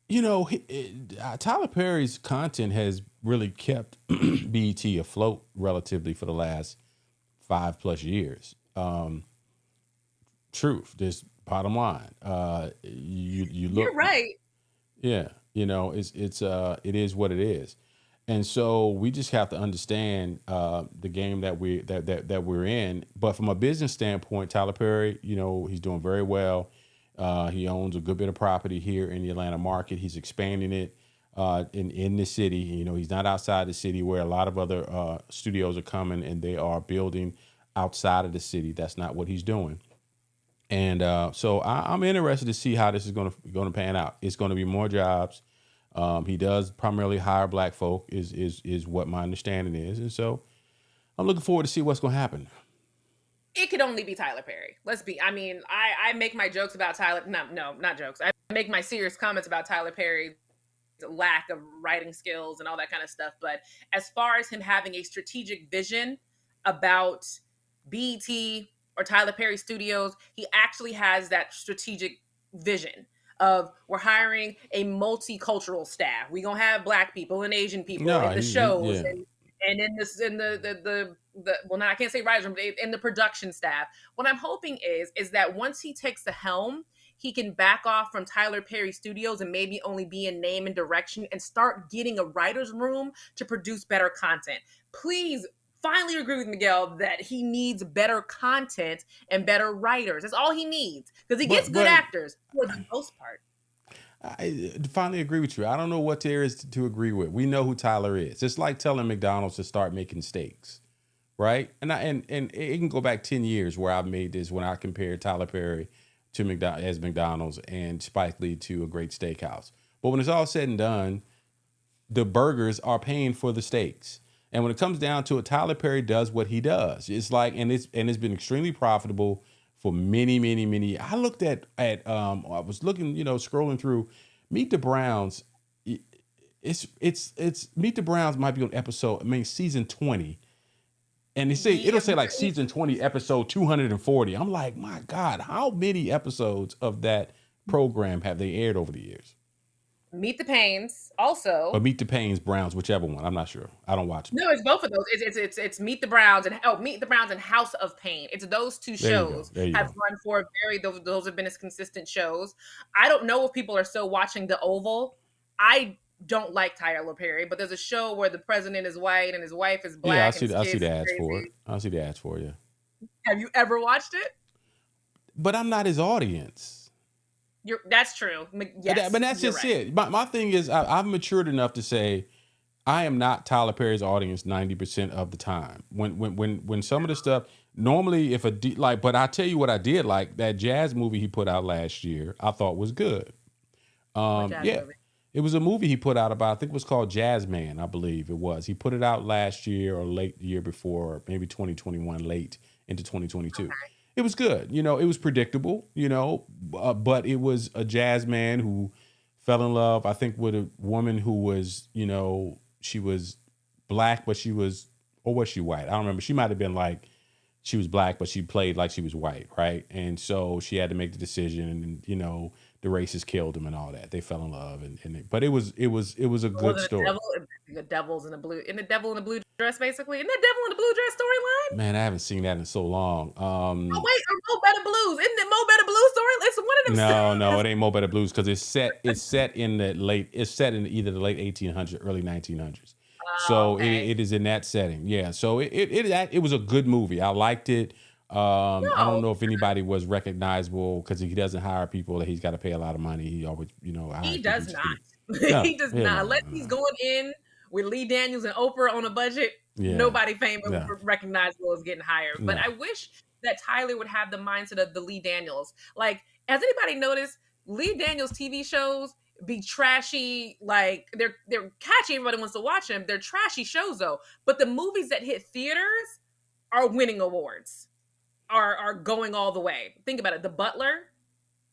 Tyler Perry's content has really kept BET afloat relatively for the last 5+ years. Truth, just bottom line. You You're look, right. yeah, it is what it is, and so we just have to understand the game that we're in. But from a business standpoint, Tyler Perry, he's doing very well. He owns a good bit of property here in the Atlanta market. He's expanding it in the city. He's not outside the city where a lot of other studios are coming and they are building outside of the city. That's not what he's doing. And so I'm interested to see how this is going to pan out. It's going to be more jobs. He does primarily hire black folk, is what my understanding is, and so I'm looking forward to see what's going to happen. It could only be Tyler Perry. I make my jokes about Tyler. No, not jokes. I make my serious comments about Tyler Perry's lack of writing skills and all that kind of stuff. But as far as him having a strategic vision about BET or Tyler Perry Studios, he actually has that strategic vision of we're hiring a multicultural staff. We're gonna have black people and Asian people No, in the shows yeah. and in this in the well, now I can't say writers room, but in the production staff. What I'm hoping is that once he takes the helm, he can back off from Tyler Perry Studios and maybe only be in name and direction and start getting a writer's room to produce better content. Please finally agree with Miguel that he needs better content and better writers. That's all he needs because he gets good actors for the most part. I finally agree with you. I don't know what there is to agree with. We know who Tyler is. It's like telling McDonald's to start making steaks, right? And it can go back 10 years where I've made this when I compared Tyler Perry to McDonald's and Spike Lee to a great steakhouse. But when it's all said and done, the burgers are paying for the steaks. And when it comes down to it, Tyler Perry does what he does. It's like, and it's been extremely profitable for many, many, many. I looked I was looking, scrolling through Meet the Browns. It's Meet the Browns might be on season 20. And it'll say like season 20, episode 240. I'm like, my God, how many episodes of that program have they aired over the years? Meet the Pains also. Or Meet the Pains, Browns, whichever one. I'm not sure. I don't watch them. No, it's both of those. It's Meet the Browns and Meet the Browns and House of Pain. It's those two shows have run for those have been as consistent shows. I don't know if people are still watching The Oval. I don't like Tyler Perry, but there's a show where the president is white and his wife is black. Yeah, I see the ads for it. I'll see the ads for you. Have you ever watched it? But I'm not his audience. That's true. Yes, but that's just right. It. My thing is, I've matured enough to say I am not Tyler Perry's audience 90% of the time. When some of the stuff normally, but I tell you what I did like, that jazz movie he put out last year, I thought was good. Movie? It was a movie he put out about, I think it was called Jazz Man, I believe it was. He put it out last year or late the year before, maybe 2021, late into 2022. Okay. It was good. It was predictable, but it was a jazz man who fell in love, I think, with a woman who was, she was black, but or was she white? I don't remember. She might have been like, she was black, but she played like she was white, right? And so she had to make the decision, and the racists killed him and all that. They fell in love, but it was a good story. The Devils in the blue, in the Devil in the blue dress, basically. Isn't that Devil in the blue dress storyline? Man, I haven't seen that in so long. Oh wait, or Mo Better Blues? Isn't it Mo Better Blues story? It's one of them. No, it ain't Mo Better Blues because it's set in either the late 1800s, early 1900s. So okay. It is in that setting. Yeah. So it was a good movie. I liked it. I don't know if anybody was recognizable because he doesn't hire people that he's got to pay a lot of money. He always, he does not. He does not. Unless he's going in with Lee Daniels and Oprah on a budget, nobody famous recognizable is getting hired. But I wish that Tyler would have the mindset of the Lee Daniels. Like, has anybody noticed Lee Daniels TV shows be trashy? Like, they're catchy. Everybody wants to watch them. They're trashy shows though. But the movies that hit theaters are winning awards. Are going all the way. Think about it. The Butler.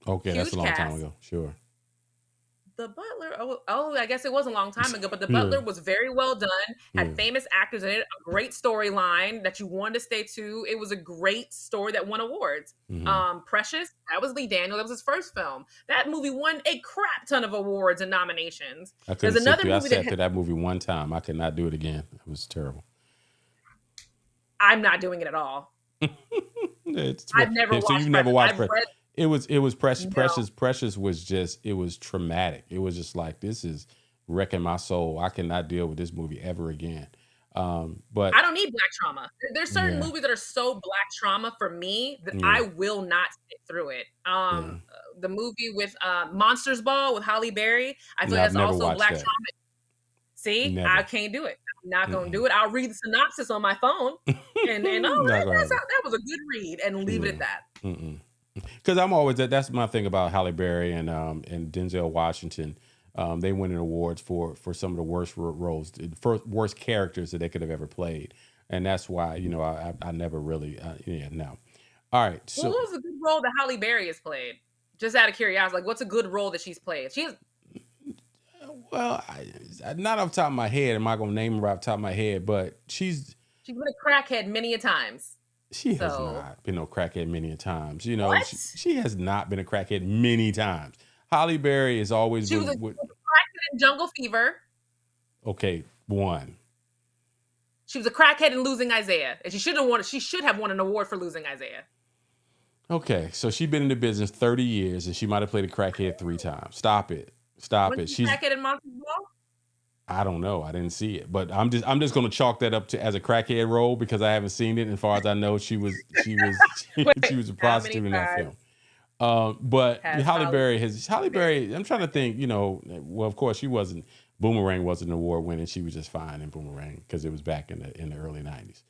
Okay, that's a long time ago. Sure. The Butler. Oh, I guess it was a long time ago, but The Yeah, Butler was very well done. Had yeah. famous actors in it. A great storyline that you wanted to stay to. It was a great story that won awards. Hmm. Precious. That was Lee Daniel. That was his first film. That movie won a crap ton of awards and nominations. I There's couldn't sit another through. I movie that sat had, through that movie one time. I could not do it again. It was terrible. I'm not doing it at all. It's I've never so you've watched never Precious. watched I've Precious. read It was Precious. no. Precious was just, it was traumatic. It was just like, this is wrecking my soul. I cannot deal with this movie ever again. But I don't need black trauma. There's certain yeah, movies that are so black trauma for me that yeah, I will not sit through it. yeah. The movie with Monsters Ball with Halle Berry, I feel No, like I've that's never also watched black that. trauma. See, I Never. can't do it. I'm not gonna Mm-mm. do it. I'll read the synopsis on my phone and oh, Not gonna happen. that was a good read and leave it Yeah. at that. Mm-mm. Because I'm always that's my thing about Halle Berry and Denzel Washington. They win awards for some of the worst roles, for worst characters that they could have ever played, and that's why I never really no. All right, Well, so what was a good role that Halle Berry has played? Just out of curiosity, like what's a good role that she's played? well, not off the top of my head. I'm not gonna name her off the top of my head, but she's She's been a crackhead many a times. she has So not been no crackhead many a times. what? She has not been a crackhead many times. Halle Berry has always She was been a with crackhead in Jungle Fever. okay one. She was a crackhead in Losing Isaiah, and she should have won. She should have won an award for Losing Isaiah. Okay, so she's been in the business 30 years and she might have played a crackhead 3 times. Stop it. Stop Wasn't it. she She's crackhead in Monsters Ball? I don't know. I didn't see it. But I'm just gonna chalk that up to as a crackhead role because I haven't seen it. And as far as I know, she Wait, was a how many prostitute in that times film. But has Halle Berry, I'm trying to think, well, of course she wasn't Boomerang wasn't an award winning. She was just fine in Boomerang because it was back in the early 90s.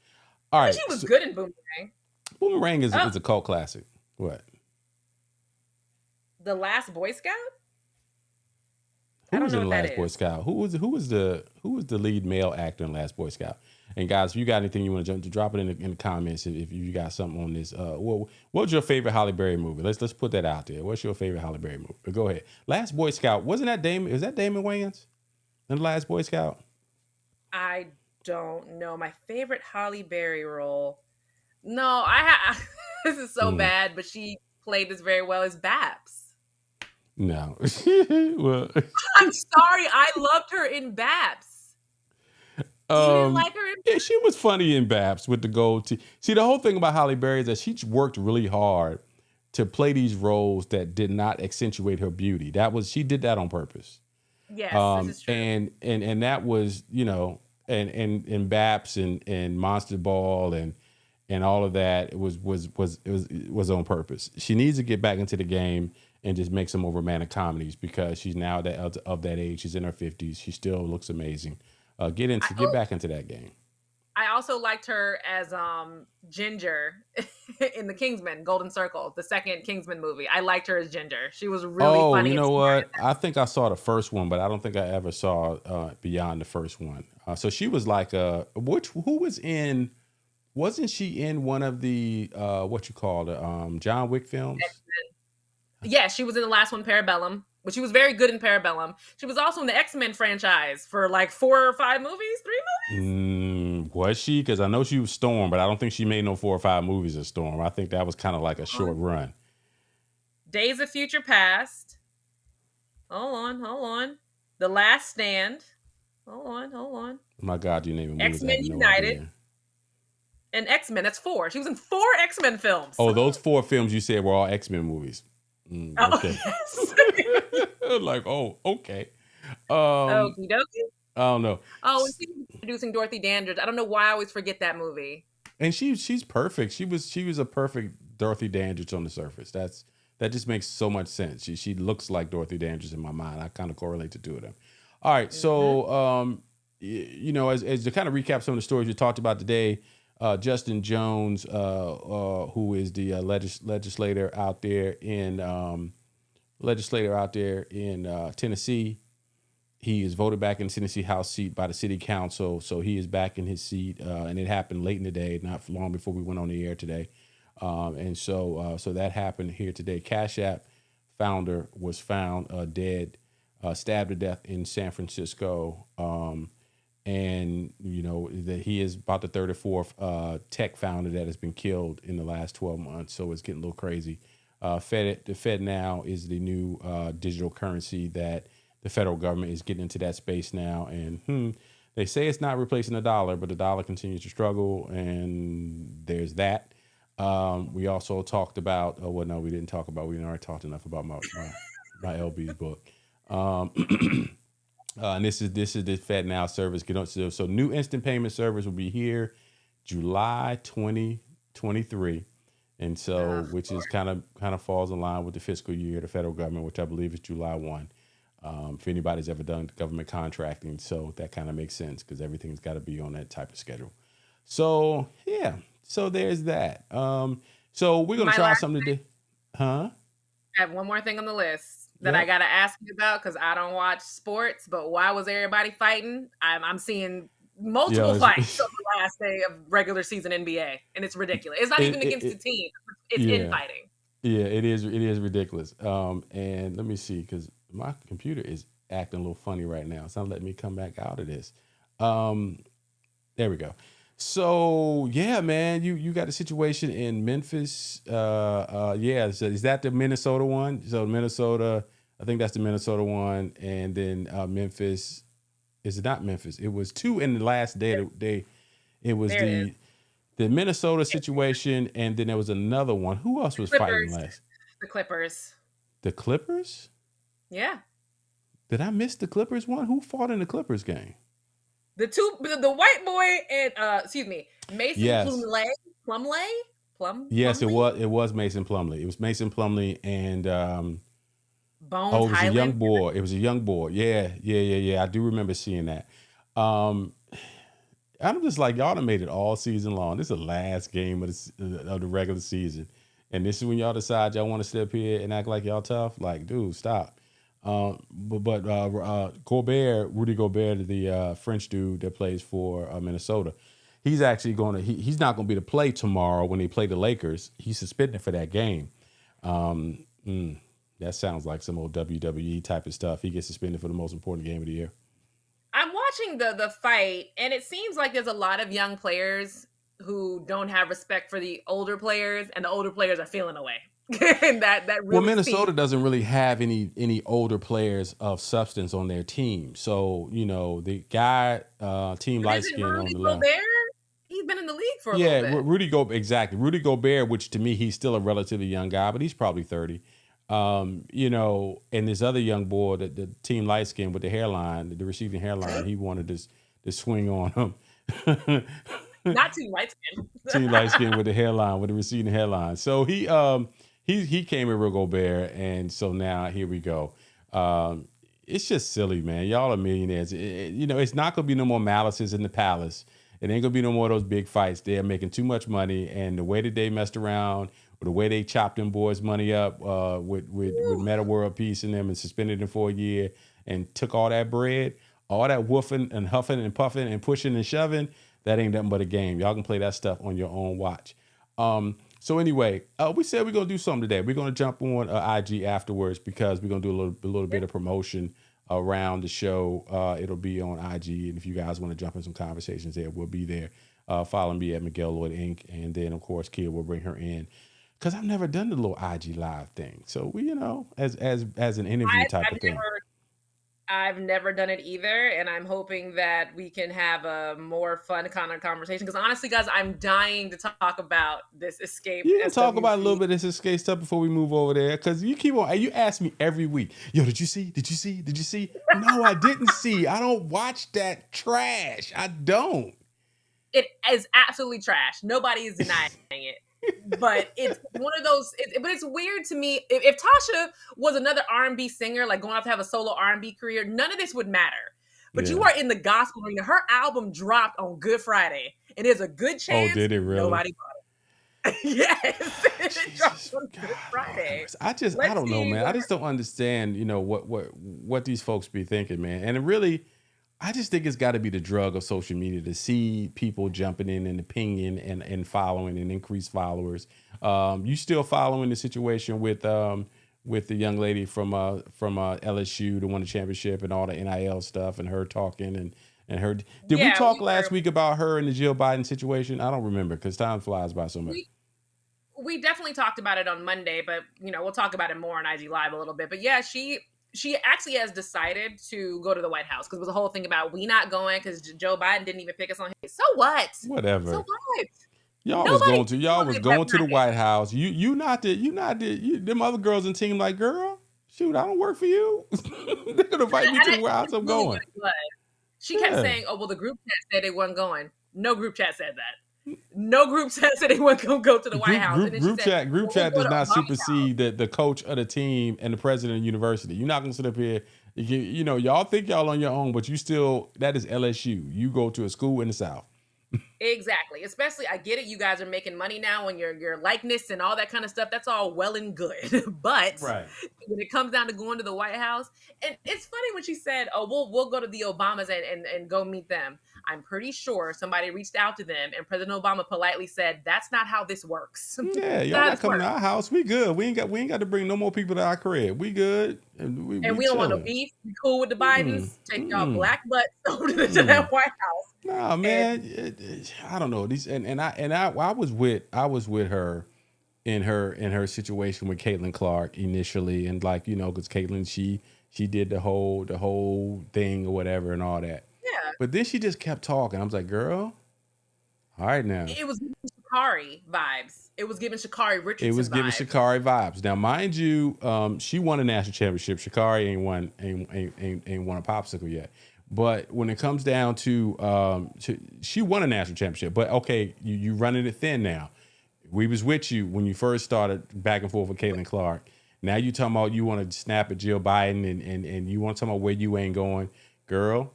All I mean, right. she was So good in Boomerang. Boomerang Oh, is a cult classic. What? The Last Boy Scout? Who I don't was know in the what that Last Boy is. Scout? Who was the lead male actor in Last Boy Scout? And guys, if you got anything you want to drop it in the comments. If you got something on this, what's your favorite Halle Berry movie? Let's put that out there. What's your favorite Halle Berry movie? But go ahead. Last Boy Scout wasn't that Damon? Is that Damon Wayans in the Last Boy Scout? I don't know. My favorite Halle Berry role. No, this is so Mm, bad, but she played this very well as Babs. no. Well, I'm sorry, I loved her in Babs. You didn't like her in yeah, she was funny in Babs with the gold teeth. See, the whole thing about Halle Berry is that she worked really hard to play these roles that did not accentuate her beauty. She did that on purpose. Yes, this is true. And that was, and Baps and Monster Ball and all of that was on purpose. She needs to get back into the game and just make some more romantic comedies because she's now of that age. She's in her 50s. She still looks amazing. Get back into that game. I also liked her as Ginger in the Kingsman Golden Circle, the second Kingsman movie. I liked her as Ginger. She was really Oh, you funny and know smart. what? I think I saw the first one, but I don't think I ever saw beyond the first one. So she was like who was in? Wasn't she in one of the what you call the John Wick films? Yeah, she was in the last one, Parabellum, but she was very good in Parabellum. She was also in the X-Men franchise for like 4 or 5 movies, 3 Was she? Because I know she was Storm, but I don't think she made no 4 or 5 movies as Storm. I think that was kind of like a short movies. run. Days of Future Past. Hold on. The Last Stand. Hold on. Oh my God, you naming movies I X-Men have no United idea. and X-Men. That's 4. She was in 4 X-Men films. Oh, those 4 films you said were all X-Men movies. Oh, Okay. yes. Like, oh, okay. Okie dokie. I don't know. Oh, and she was introducing Dorothy Dandridge. I don't know why I always forget that movie. And she's perfect. She was a perfect Dorothy Dandridge on the surface. That just makes so much sense. She looks like Dorothy Dandridge in my mind. I kind of correlate the two of them. All right, so as to kind of recap some of the stories we talked about today, Justin Jones, who is the legislator out there in Tennessee. He is voted back in the Tennessee House seat by the city council, so he is back in his seat, and it happened late in the day, not long before we went on the air today, and so that happened here today. CashApp founder was found dead stabbed to death in San Francisco. And that he is about the third or fourth tech founder that has been killed in the last 12 months. So it's getting a little crazy. The FedNow is the new digital currency that the federal government is getting into that space now. And they say it's not replacing the dollar, but the dollar continues to struggle. And there's that. We also talked about, no, we didn't talk about, we already talked enough about my LB's book. And this is the FedNow service. So new instant payment service will be here July 2023. And so, which is kind of falls in line with the fiscal year, the federal government, which I believe is July 1. If anybody's ever done government contracting, so that kind of makes sense because everything's got to be on that type of schedule. So yeah, so there's that. So we're gonna try something today, huh? I have one more thing on the list that I gotta ask you about because I don't watch sports. But why was everybody fighting? I'm seeing multiple fights on the last day of regular season NBA, and it's ridiculous. It's not even against the team; it's infighting. Yeah, it is. It is ridiculous. And let me see because my computer is acting a little funny right now. It's not letting me come back out of this. There we go. So yeah, man, you got a situation in Memphis. So is that the Minnesota one? So Minnesota, I think that's the Minnesota one, and then Memphis. Is it not Memphis? It was two in the last day. It was the Minnesota situation, and then there was another one. Who else was fighting last? The Clippers. The Clippers? Yeah. Did I miss the Clippers one? Who fought in the Clippers game? The white boy and Mason Plumlee. Yes, it was Mason Plumlee. It was Mason Plumlee and Bones. It was a young boy. It was a young boy. Yeah. I do remember seeing that. I'm just like, y'all done made it all season long. This is the last game of the regular season, and this is when y'all decide y'all want to step here and act like y'all tough. Like, dude, stop. But Rudy Gobert, the French dude that plays for Minnesota, he's actually he's not going to be to play tomorrow when they play the Lakers. He's suspended for that game. That sounds like some old WWE type of stuff. He gets suspended for the most important game of the year. I'm watching the fight, and it seems like there's a lot of young players who don't have respect for the older players, and the older players are feeling away. And that really Minnesota doesn't really have any older players of substance on their team. So, the guy, team light skin on the left. He's been in the league for a little bit. Rudy Gobert, exactly. Rudy Gobert, which to me, he's still a relatively young guy, but he's probably 30. And this other young boy, the team light skin with the hairline, the receding hairline, he wanted to swing on him. Not team light skin. Team light skin with the hairline, with the receding hairline. So he came at Rudy Gobert, and so now here we go. It's just silly, man. Y'all are millionaires. It's not gonna be no more malices in the palace. It ain't gonna be no more of those big fights. They're making too much money, and the way that they messed around, or the way they chopped them boys' money up with Meta World Peace and them, and suspended them for a year, and took all that bread, all that woofing and huffing and puffing and pushing and shoving. That ain't nothing but a game. Y'all can play that stuff on your own watch. So anyway, we said we're gonna do something today. We're gonna jump on IG afterwards because we're gonna do a little bit of promotion around the show. It'll be on IG, and if you guys want to jump in some conversations there, we'll be there. Follow me at Miguel Lloyd Inc. And then of course, Kia will bring her in because I've never done the little IG live thing. So we, as an interview type of thing. I've never done it either, and I'm hoping that we can have a more fun kind of conversation. Because honestly, guys, I'm dying to talk about this escape. You can talk about a little bit of this escape stuff before we move over there. Because you ask me every week, yo, did you see? Did you see? Did you see? No, I didn't see. I don't watch that trash. I don't. It is absolutely trash. Nobody is denying it. But it's one of those. But it's weird to me. If Tasha was another R&B singer, like going out to have a solo R&B career, none of this would matter. But you are in the gospel arena. Her album dropped on Good Friday, and there's a good chance. Oh, did it really? Nobody bought it. Yes, it dropped on Good Friday. I don't know, man. I just don't understand. What these folks be thinking, man. And it really, I just think it's got to be the drug of social media to see people jumping in and opinion and following and increased followers. You still following the situation with with the young lady from LSU to win the championship and all the NIL stuff and her talking and her. Did we talk last week about her and the Jill Biden situation? I don't remember because time flies by so much. We definitely talked about it on Monday, but we'll talk about it more on IG Live a little bit. But yeah, she actually has decided to go to the White House because it was a whole thing about we not going because Joe Biden didn't even pick us on his. So what? Whatever. So what? Y'all was going to the White House. Them other girls in team like, girl, shoot, I don't work for you. They're gonna invite me to the White House. I'm going. She kept saying, "Oh well, the group chat said they wasn't going." No group chat said that. No group chat said they weren't gonna go to the White House. Group chat does not supersede the coach of the team and the president of the university. You're not gonna sit up here. Y'all think y'all on your own, but that is LSU. You go to a school in the South. Exactly. Especially, I get it. You guys are making money now and your likeness and all that kind of stuff. That's all well and good. But when it comes down to going to the White House, and it's funny when she said, "Oh, we'll go to the Obamas and go meet them." I'm pretty sure somebody reached out to them and President Obama politely said, "That's not how this works." Yeah, y'all not coming to our house. We good. We ain't got to bring no more people to our crib. We good. And we don't want no beef. We cool with the Bidens. Take y'all black butts over to that White House. Nah, man. I don't know. I was with her in her situation with Caitlin Clark initially, and because Caitlin she did the whole thing or whatever and all that. Yeah. But then she just kept talking. I was like, girl, all right now. It was giving Sha'Carri vibes. It was giving Sha'Carri Richardson It was giving Sha'Carri vibes. Now, mind you, she won a national championship. Sha'Carri ain't won a popsicle yet. But when it comes down to she won a national championship. But okay, you running it thin now. We was with you when you first started back and forth with Caitlin Clark. Now you talking about you want to snap at Jill Biden and you want to talk about where you ain't going, girl.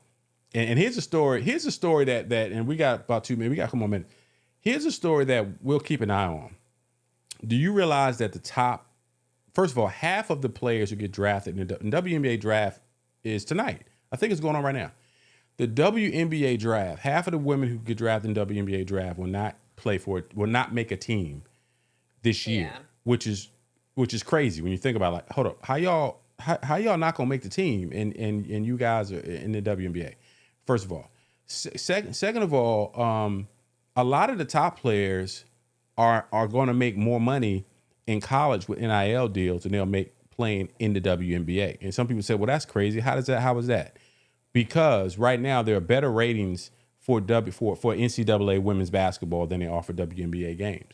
And here's a story. Here's a story that and we got about 2 minutes. We got a couple more minutes. Here's a story that we'll keep an eye on. Do you realize that first of all, half of the players who get drafted in the WNBA draft is tonight? I think it's going on right now. The WNBA draft, half of the women who get drafted in WNBA draft will not play for it, will not make a team this year, which is crazy when you think about hold up, how y'all not gonna make the team and you guys are in the WNBA. First of all, second of all, a lot of the top players are going to make more money in college with NIL deals than they'll make playing in the WNBA. And some people say, well, that's crazy. How is that? Because right now there are better ratings for NCAA women's basketball than they are for WNBA games.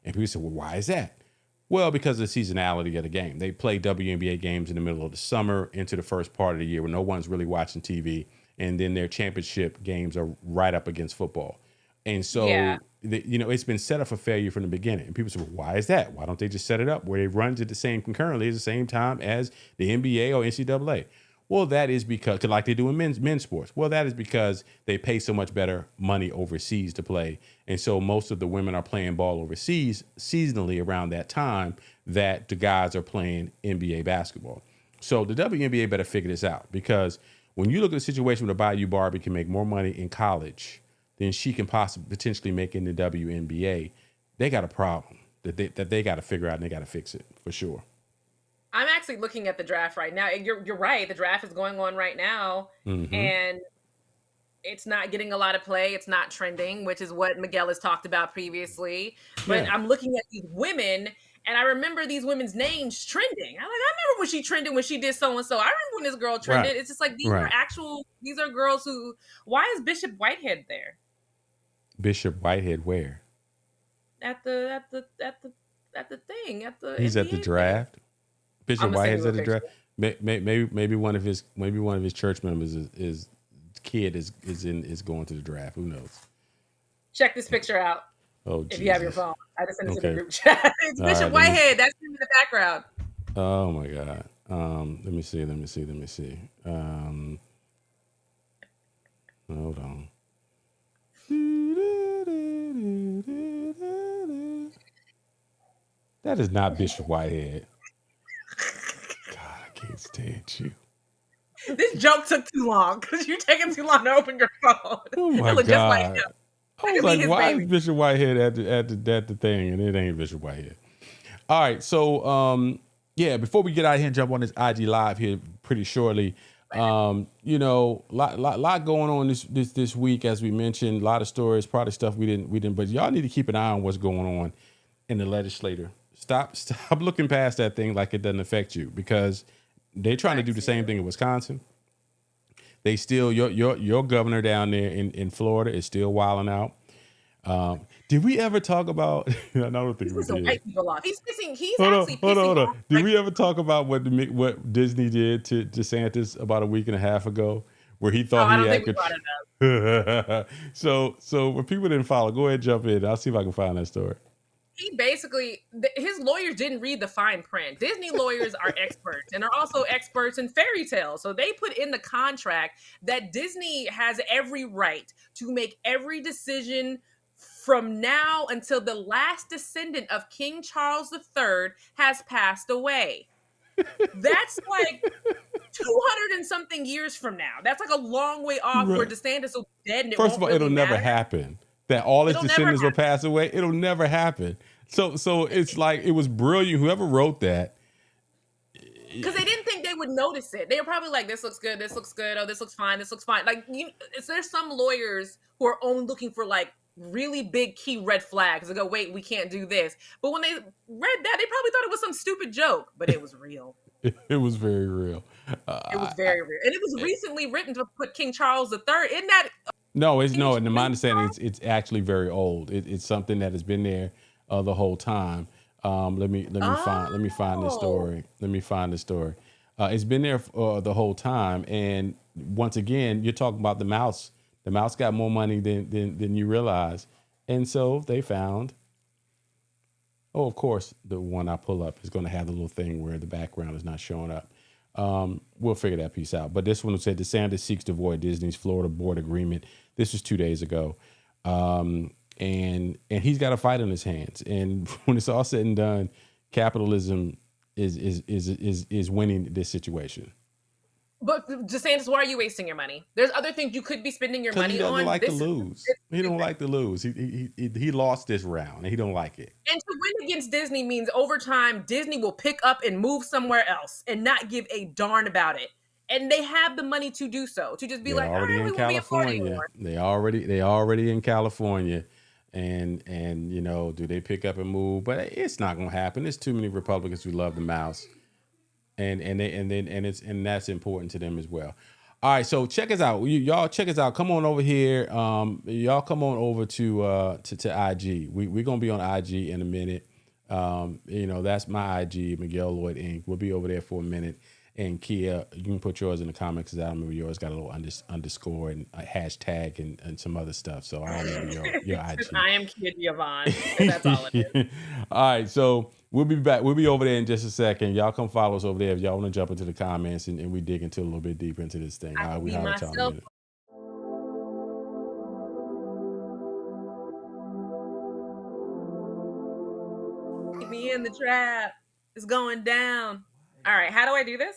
And people say, well, why is that? Well, because of the seasonality of the game. They play WNBA games in the middle of the summer into the first part of the year when no one's really watching TV. And then their championship games are right up against football. And so, it's been set up for failure from the beginning. And people say, well, why is that? Why don't they just set it up where they run to the same concurrently at the same time as the NBA or NCAA? Well, that is because, like they do in men's sports. Well, that is because they pay so much better money overseas to play. And so most of the women are playing ball overseas seasonally around that time that the guys are playing NBA basketball. So the WNBA better figure this out, because when you look at the situation where the Bayou Barbie can make more money in college than she can potentially make in the WNBA, they got a problem that they got to figure out, and they got to fix it for sure. I'm actually looking at the draft right now. You're right. The draft is going on right now, and it's not getting a lot of play. It's not trending, which is what Miguel has talked about previously. But I'm looking at these women, and I remember these women's names trending. I remember when she trended when she did so and so. I remember when this girl trended. Right. It's just like these are girls who. Why is Bishop Whitehead there? Bishop Whitehead where? At the thing at the. He's NBA at the draft. Thing. Bishop Whitehead's at the draft. Maybe one of his church members is kid is going to the draft. Who knows? Check this picture out. Oh, if you have your phone, I just sent it to the group chat. It's Bishop Whitehead. That's him in the background. Oh my God. Let me see. Hold on. That is not Bishop Whitehead. God, I can't stand you. This joke took too long because you're taking too long to open your phone. Oh my God. Just like him. I was like, why is Bishop Whitehead at the thing, and it ain't Bishop Whitehead. All right, so Yeah, before we get out of here and jump on this IG live here pretty shortly, lot going on this week, as we mentioned, a lot of stories, probably stuff we didn't, but y'all need to keep an eye on what's going on in the legislature. Stop looking past that thing like it doesn't affect you, because they're trying to do the same thing in Wisconsin. They still, your governor down there in Florida is still wilding out. Did we ever talk about? I don't think we did. White people off. He's actually pissing off. Did we ever talk about what Disney did to DeSantis about a week and a half ago, where he thought I don't think we brought it up. So when people didn't follow, go ahead and jump in. I'll see if I can find that story. He basically, his lawyers didn't read the fine print. Disney lawyers are experts and are also experts in fairy tales. So they put in the contract that Disney has every right to make every decision from now until the last descendant of King Charles III has passed away. That's like 200 and something years from now. That's like a long way off, where DeSantis will be dead. And First of all, it'll nenever happen. That all his descendants will pass away. It'll never happen. So it's like, it was brilliant. Whoever wrote that. Because they didn't think they would notice it. They were probably like, this looks good. This looks good. Oh, this looks fine. This looks fine. Like, there's some lawyers who are only looking for like really big key red flags. They go, wait, we can't do this. But when they read that, they probably thought it was some stupid joke, but it was real. It was very real. It was very real. And it was recently written to put King Charles III. Isn't that... No, it's no. In my understanding, it's actually very old. It's something that has been there the whole time. Let me find this story. It's been there the whole time. And once again, you're talking about the mouse. The mouse got more money than you realize. And so they found. Oh, of course, the one I pull up is going to have the little thing where the background is not showing up. We'll figure that piece out. But this one said DeSantis seeks to avoid Disney's Florida board agreement. This was 2 days ago. And he's got a fight on his hands. And when it's all said and done, capitalism is winning this situation. But DeSantis, why are you wasting your money? There's other things you could be spending your money on. He doesn't like to lose. He don't like to lose. He lost this round, and he don't like it. And to win against Disney means over time, Disney will pick up and move somewhere else and not give a darn about it. And they have the money to do so. To just be like, all right, we won't be a party anymore. They already in California. And do they pick up and move? But it's not gonna happen. There's too many Republicans who love the mouse. And that's important to them as well. All right, so check us out. Y'all check us out. Come on over here. Y'all come on over to IG. We're gonna be on IG in a minute. That's my IG, Miguel Lloyd Inc. We'll be over there for a minute. And Kia, you can put yours in the comments, because I don't remember yours got a little underscore and a hashtag and some other stuff. So I don't remember your IG. I am Kia Giovanni. That's all it is. All right, so we'll be back. We'll be over there in just a second. Y'all come follow us over there if y'all want to jump into the comments and we dig into a little bit deeper into this thing. All right, we holler at y'all in a minute. Keep me in the trap. It's going down. All right, how do I do this?